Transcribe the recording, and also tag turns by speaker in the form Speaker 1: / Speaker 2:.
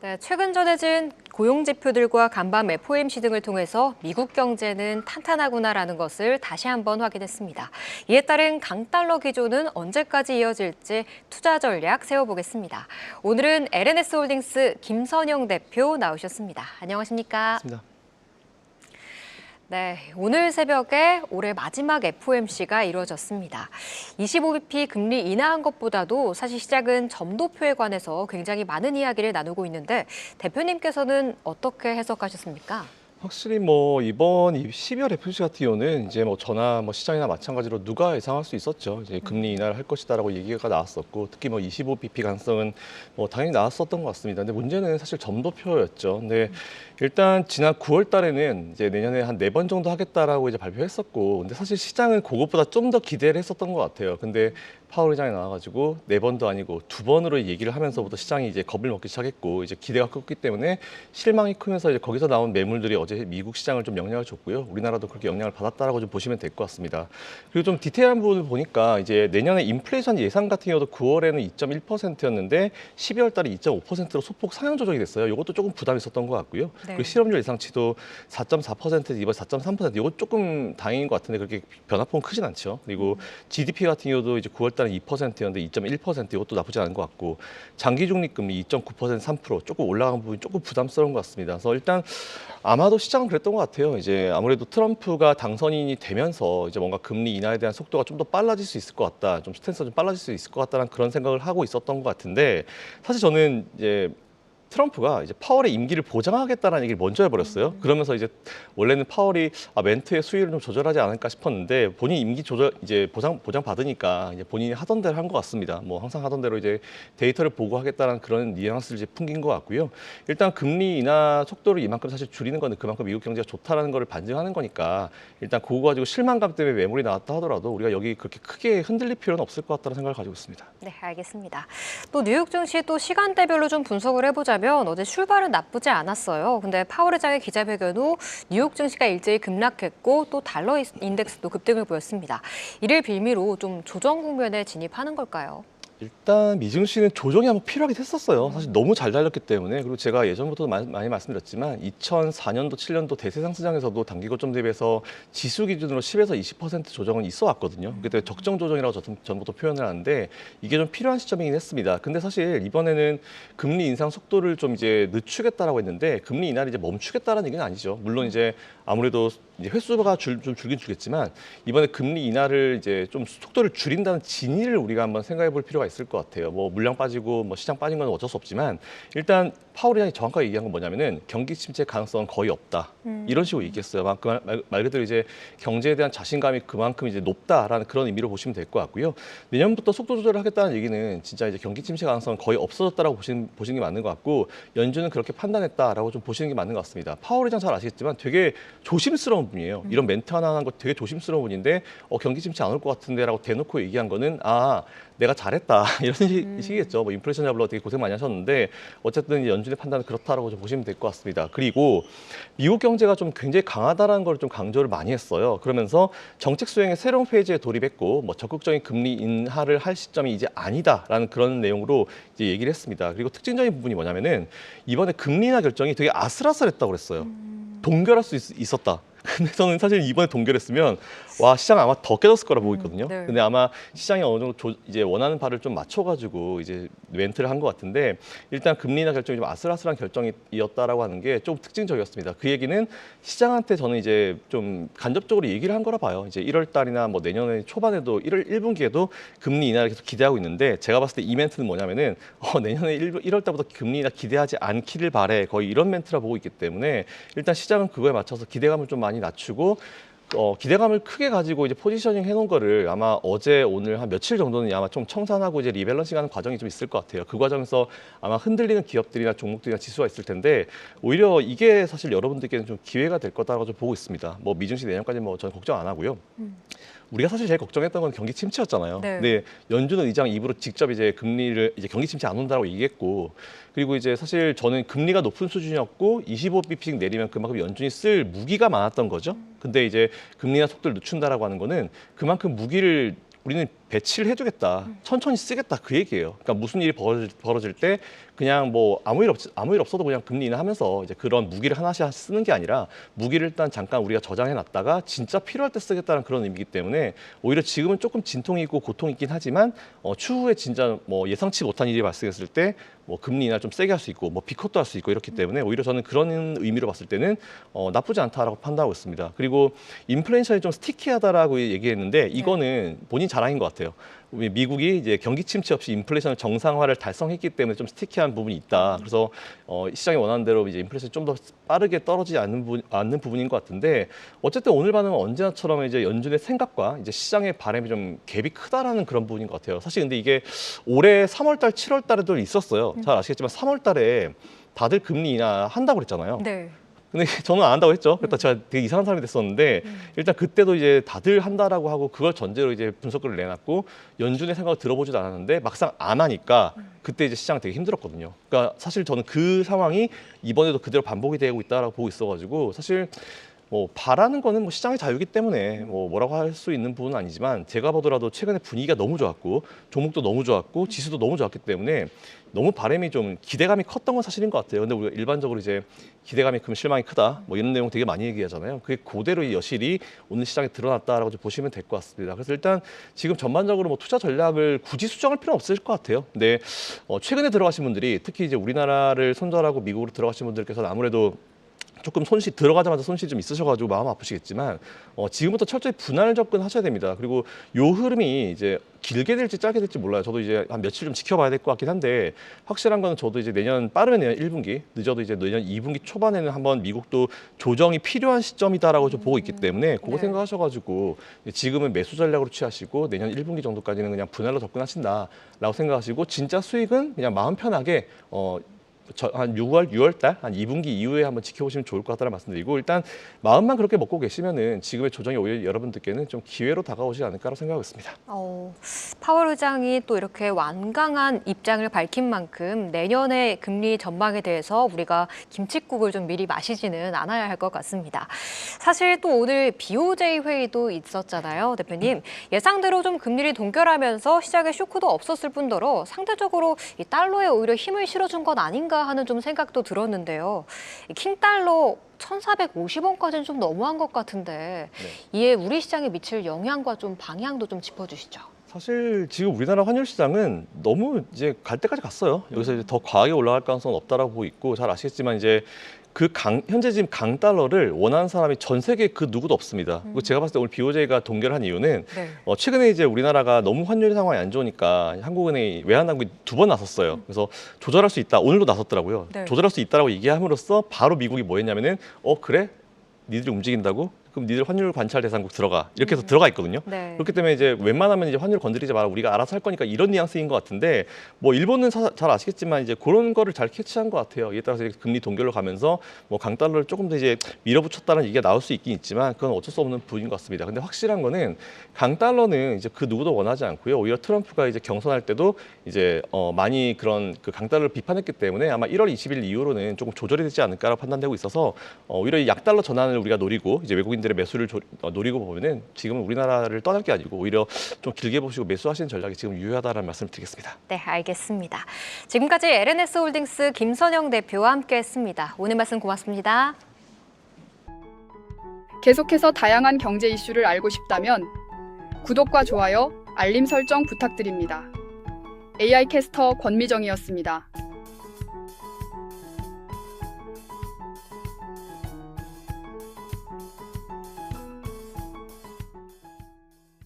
Speaker 1: 네, 최근 전해진 고용 지표들과 간밤 FOMC 등을 통해서 미국 경제는 탄탄하구나라는 것을 다시 한번 확인했습니다. 이에 따른 강달러 기조는 언제까지 이어질지 투자 전략 세워보겠습니다. 오늘은 LNS홀딩스 김선영 대표 나오셨습니다. 안녕하십니까?
Speaker 2: 맞습니다.
Speaker 1: 네, 오늘 새벽에 올해 마지막 FOMC가 이루어졌습니다. 25bp 금리 인하한 것보다도 사실 시장은 점도표에 관해서 굉장히 많은 이야기를 나누고 있는데 대표님께서는 어떻게 해석하셨습니까?
Speaker 2: 확실히 이번 12월 FOMC 같은 경우는 이제 저나 시장이나 마찬가지로 누가 예상할 수 있었죠. 이제 금리 인하를 할 것이다라고 얘기가 나왔었고 특히 25bp 가능성은 당연히 나왔었던 것 같습니다. 근데 문제는 사실 점도표였죠. 근데 일단 지난 9월 달에는 이제 내년에 한 4번 정도 하겠다라고 이제 발표했었고 근데 사실 시장은 그것보다 좀 더 기대를 했었던 것 같아요. 근데 파월 의장이 나와가지고 4번도 아니고 2번으로 얘기를 하면서부터 시장이 이제 겁을 먹기 시작했고 이제 기대가 컸기 때문에 실망이 크면서 이제 거기서 나온 매물들이 어제 미국 시장을 좀 영향을 줬고요. 우리나라도 그렇게 영향을 받았다라고 좀 보시면 될 것 같습니다. 그리고 좀 디테일한 부분을 보니까 이제 내년에 인플레이션 예상 같은 경우도 9월에는 2.1%였는데 12월 달에 2.5%로 소폭 상향 조정이 됐어요. 이것도 조금 부담이 있었던 것 같고요.
Speaker 1: 네.
Speaker 2: 그리고 실업률 예상치도 4.4%에서 이번 4.3%. 이거 조금 다행인 것 같은데 그렇게 변화폭은 크진 않죠. 그리고 GDP 같은 경우도 이제 9월 달에 2%였는데 2.1% 이것도 나쁘지 않은 것 같고 장기 중립금리 2.9% 3% 조금 올라간 부분이 조금 부담스러운 것 같습니다. 그래서 일단 아마도 시장은 그랬던 것 같아요. 이제 아무래도 트럼프가 당선인이 되면서 이제 뭔가 금리 인하에 대한 속도가 좀 더 빨라질 수 있을 것 같다, 좀 스탠스가 좀 빨라질 수 있을 것 같다는 그런 생각을 하고 있었던 것 같은데 사실 저는 이제 트럼프가 이제 파월의 임기를 보장하겠다는 얘기를 먼저 해버렸어요. 그러면서 이제 원래는 파월이 멘트의 수위를 좀 조절하지 않을까 싶었는데 본인 임기 조절 이제 보장 받으니까 이제 본인이 하던 대로 한 것 같습니다. 항상 하던 대로 이제 데이터를 보고하겠다는 그런 뉘앙스를 이제 풍긴 것 같고요. 일단 금리 인하 속도를 이만큼 사실 줄이는 거는 그만큼 미국 경제가 좋다라는 걸 반증하는 거니까 일단 그거 가지고 실망감 때문에 매물이 나왔다 하더라도 우리가 여기 그렇게 크게 흔들릴 필요는 없을 것 같다는 생각을 가지고 있습니다.
Speaker 1: 네, 알겠습니다. 또 뉴욕 증시 또 시간대별로 좀 분석을 해보자면 어제 출발은 나쁘지 않았어요. 근데 파월 의장의 기자회견 후 뉴욕 증시가 일제히 급락했고 또 달러 인덱스도 급등을 보였습니다. 이를 빌미로 좀 조정 국면에 진입하는 걸까요?
Speaker 2: 일단 미증시는 조정이 한번 필요하긴 했었어요. 사실 너무 잘 달렸기 때문에. 그리고 제가 예전부터도 많이 말씀드렸지만 2004년도, 7년도 대세상시장에서도 단기 고점 대비해서 지수 기준으로 10에서 20% 조정은 있어 왔거든요. 그때 적정 조정이라고 전부터 표현을 하는데 이게 좀 필요한 시점이긴 했습니다. 근데 사실 이번에는 금리 인상 속도를 좀 이제 늦추겠다라고 했는데 금리 인하를 이제 멈추겠다라는 얘기는 아니죠. 물론 이제 아무래도 이제 횟수가 좀 줄긴 줄겠지만 이번에 금리 인하를 이제 좀 속도를 줄인다는 진위를 우리가 한번 생각해 볼 필요가 있을 것 같아요. 물량 빠지고 시장 빠진 건 어쩔 수 없지만 일단 파월 의장이 정확하게 얘기한 건 뭐냐면은 경기 침체 가능성은 거의 없다. 이런 식으로 얘기했어요. 말 그대로 이제 경제에 대한 자신감이 그만큼 이제 높다라는 그런 의미로 보시면 될 것 같고요. 내년부터 속도 조절을 하겠다는 얘기는 진짜 이제 경기 침체 가능성은 거의 없어졌다라고 보시는 게 맞는 것 같고 연준은 그렇게 판단했다라고 좀 보시는 게 맞는 것 같습니다. 파월 의장 잘 아시겠지만 되게 조심스러운 분이에요. 이런 멘트 하나 하는 거 되게 조심스러운 분인데 경기 침체 안 올 것 같은데라고 대놓고 얘기한 거는 내가 잘했다 이런 식이겠죠. 인플레이션 잡으려고 되게 고생 많이 하셨는데 어쨌든 연준의 판단은 그렇다라고 좀 보시면 될 것 같습니다. 그리고 미국 경제가 좀 굉장히 강하다라는 걸 좀 강조를 많이 했어요. 그러면서 정책 수행의 새로운 페이지에 돌입했고 적극적인 금리 인하를 할 시점이 이제 아니다라는 그런 내용으로 이제 얘기를 했습니다. 그리고 특징적인 부분이 뭐냐면은 이번에 금리 인하 결정이 되게 아슬아슬했다고 그랬어요. 동결할 수 있었다. 근데 저는 사실 이번에 동결했으면 시장 아마 더 깨졌을 거라 보고 있거든요.
Speaker 1: 네.
Speaker 2: 근데 아마 시장이 어느 정도 이제 원하는 바를 좀 맞춰가지고 이제 멘트를 한 것 같은데 일단 금리 인하 결정이 좀 아슬아슬한 결정이었다라고 하는 게 좀 특징적이었습니다. 그 얘기는 시장한테 저는 이제 좀 간접적으로 얘기를 한 거라 봐요. 이제 1월 달이나 내년에 초반에도 1분기에도 금리 인하를 계속 기대하고 있는데 제가 봤을 때 이 멘트는 뭐냐면은 내년에 1월 달부터 금리 인하 기대하지 않기를 바래 거의 이런 멘트라 보고 있기 때문에 일단 시장은 그거에 맞춰서 기대감을 좀 많이 낮추고 기대감을 크게 가지고 이제 포지셔닝 해놓은 거를 아마 어제 오늘 한 며칠 정도는 아마 좀 청산하고 이제 리밸런싱하는 과정이 좀 있을 것 같아요. 그 과정에서 아마 흔들리는 기업들이나 종목들이나 지수가 있을 텐데 오히려 이게 사실 여러분들께는 좀 기회가 될 거다라고 좀 보고 있습니다. 미증시 내년까지 저는 걱정 안 하고요. 우리가 사실 제일 걱정했던 건 경기 침체였잖아요.
Speaker 1: 네.
Speaker 2: 근데 연준은 의장 입으로 직접 이제 금리를 이제 경기 침체 안 온다고 얘기했고, 그리고 이제 사실 저는 금리가 높은 수준이었고 25bp씩 내리면 그만큼 연준이 쓸 무기가 많았던 거죠. 근데 이제 금리나 속도를 늦춘다라고 하는 거는 그만큼 무기를 우리는 배치를 해두겠다, 천천히 쓰겠다 그 얘기예요. 그러니까 무슨 일이 벌어질 때 그냥 뭐 아무 일 없어도 그냥 금리 인하하면서 이제 그런 무기를 하나씩 쓰는 게 아니라 무기를 일단 잠깐 우리가 저장해놨다가 진짜 필요할 때 쓰겠다는 그런 의미이기 때문에 오히려 지금은 조금 진통이 있고 고통이 있긴 하지만 추후에 진짜 뭐 예상치 못한 일이 발생했을 때 뭐 금리 인하 좀 세게 할 수 있고 뭐 비컷도 할 수 있고 이렇기 때문에 오히려 저는 그런 의미로 봤을 때는 나쁘지 않다라고 판단하고 있습니다. 그리고 인플레이션이 좀 스티키하다라고 얘기했는데 이거는 본인 자랑인 것 같아요. 미국이 이제 경기 침체 없이 인플레이션 정상화를 달성했기 때문에 좀 스티키한 부분이 있다. 그래서 시장이 원하는 대로 이제 인플레이션이 좀 더 빠르게 떨어지지 않는 부분인 것 같은데 어쨌든 오늘 반응은 언제나처럼 이제 연준의 생각과 이제 시장의 바람이 좀 갭이 크다라는 그런 부분인 것 같아요. 사실 근데 이게 올해 3월달, 7월달에도 있었어요. 잘 아시겠지만 3월달에 다들 금리 인하 한다고 그랬잖아요.
Speaker 1: 네.
Speaker 2: 근데 저는 안 한다고 했죠. 그러니까 제가 되게 이상한 사람이 됐었는데 일단 그때도 이제 다들 한다라고 하고 그걸 전제로 이제 분석글을 내놨고 연준의 생각을 들어보지도 않았는데 막상 안 하니까 그때 이제 시장 되게 힘들었거든요. 그러니까 사실 저는 그 상황이 이번에도 그대로 반복이 되고 있다라고 보고 있어가지고 사실 뭐 바라는 거는 뭐 시장의 자유이기 때문에 뭐라고 할 수 있는 부분은 아니지만 제가 보더라도 최근에 분위기가 너무 좋았고 종목도 너무 좋았고 지수도 너무 좋았기 때문에 너무 바람이 좀 기대감이 컸던 건 사실인 것 같아요. 근데 우리가 일반적으로 이제 기대감이 크면 실망이 크다 뭐 이런 내용 되게 많이 얘기하잖아요. 그게 그대로 이 여실히 오늘 시장에 드러났다라고 좀 보시면 될 것 같습니다. 그래서 일단 지금 전반적으로 뭐 투자 전략을 굳이 수정할 필요는 없을 것 같아요. 근데 최근에 들어가신 분들이 특히 이제 우리나라를 손절하고 미국으로 들어가신 분들께서는 아무래도 조금 들어가자마자 손실이 좀 있으셔가지고 마음 아프시겠지만 지금부터 철저히 분할 접근하셔야 됩니다. 그리고 요 흐름이 이제 길게 될지 짧게 될지 몰라요. 저도 이제 한 며칠 좀 지켜봐야 될 것 같긴 한데 확실한 거는 저도 이제 빠르면 내년 1분기, 늦어도 이제 내년 2분기 초반에는 한번 미국도 조정이 필요한 시점이다라고 좀 보고 있기 때문에 그거
Speaker 1: 네. 생각하셔가지고
Speaker 2: 지금은 매수 전략으로 취하시고 내년 1분기 정도까지는 그냥 분할로 접근하신다라고 생각하시고 진짜 수익은 그냥 마음 편하게 한 6월 달, 한 2분기 이후에 한번 지켜보시면 좋을 것 같다는 말씀드리고 일단 마음만 그렇게 먹고 계시면은 지금의 조정이 오히려 여러분들께는 좀 기회로 다가오지 않을까라고 생각하고 있습니다.
Speaker 1: 파월 의장이 또 이렇게 완강한 입장을 밝힌 만큼 내년의 금리 전망에 대해서 우리가 김칫국을 좀 미리 마시지는 않아야 할 것 같습니다. 사실 또 오늘 BOJ 회의도 있었잖아요, 대표님. 예상대로 좀 금리를 동결하면서 시장에 쇼크도 없었을 뿐더러 상대적으로 이 달러에 오히려 힘을 실어준 건 아닌가 하는 좀 생각도 들었는데요. 킹달러 1,450원까지는 좀 너무한 것 같은데 이에 우리 시장에 미칠 영향과 좀 방향도 좀 짚어주시죠.
Speaker 2: 사실 지금 우리나라 환율 시장은 너무 이제 갈 때까지 갔어요. 여기서 이제 더 과하게 올라갈 가능성은 없다라고 보고 있고 잘 아시겠지만 이제 현재 지금 강달러를 원하는 사람이 전 세계 그 누구도 없습니다. 그리고 제가 봤을 때 오늘 BOJ가 동결한 이유는 최근에 이제 우리나라가 너무 환율 상황이 안 좋으니까 한국은행이 외환당국이 2번 나섰어요. 그래서 조절할 수 있다. 오늘도 나섰더라고요. 조절할 수 있다라고 얘기함으로써 바로 미국이 뭐 했냐면은 그래? 니들이 움직인다고? 그럼 니들 환율 관찰 대상국 들어가 이렇게 해서 들어가 있거든요. 그렇기 때문에 이제 웬만하면 이제 환율 건드리지 마라 우리가 알아서 할 거니까 이런 뉘앙스인 것 같은데 뭐 일본은 잘 아시겠지만 이제 그런 거를 잘 캐치한 것 같아요. 이에 따라서 이제 금리 동결로 가면서 뭐 강달러를 조금 더 이제 밀어붙였다는 얘기가 나올 수 있긴 있지만 그건 어쩔 수 없는 부분인 것 같습니다. 근데 확실한 거는 강달러는 이제 그 누구도 원하지 않고요. 오히려 트럼프가 이제 경선할 때도 이제 많이 그런 그 강달러를 비판했기 때문에 아마 1월 20일 이후로는 조금 조절이 되지 않을까라고 판단되고 있어서 오히려 이 약달러 전환을 우리가 노리고 이제 외국인들의 매수를 노리고 보면은 지금은 우리나라를 떠날 게 아니고 오히려 좀 길게 보시고 매수하시는 전략이 지금 유효하다는 말씀을 드리겠습니다.
Speaker 1: 네, 알겠습니다. 지금까지 LNS홀딩스 김선영 대표와 함께했습니다. 오늘 말씀 고맙습니다.
Speaker 3: 계속해서 다양한 경제 이슈를 알고 싶다면 구독과 좋아요, 알림 설정 부탁드립니다. AI 캐스터 권미정이었습니다.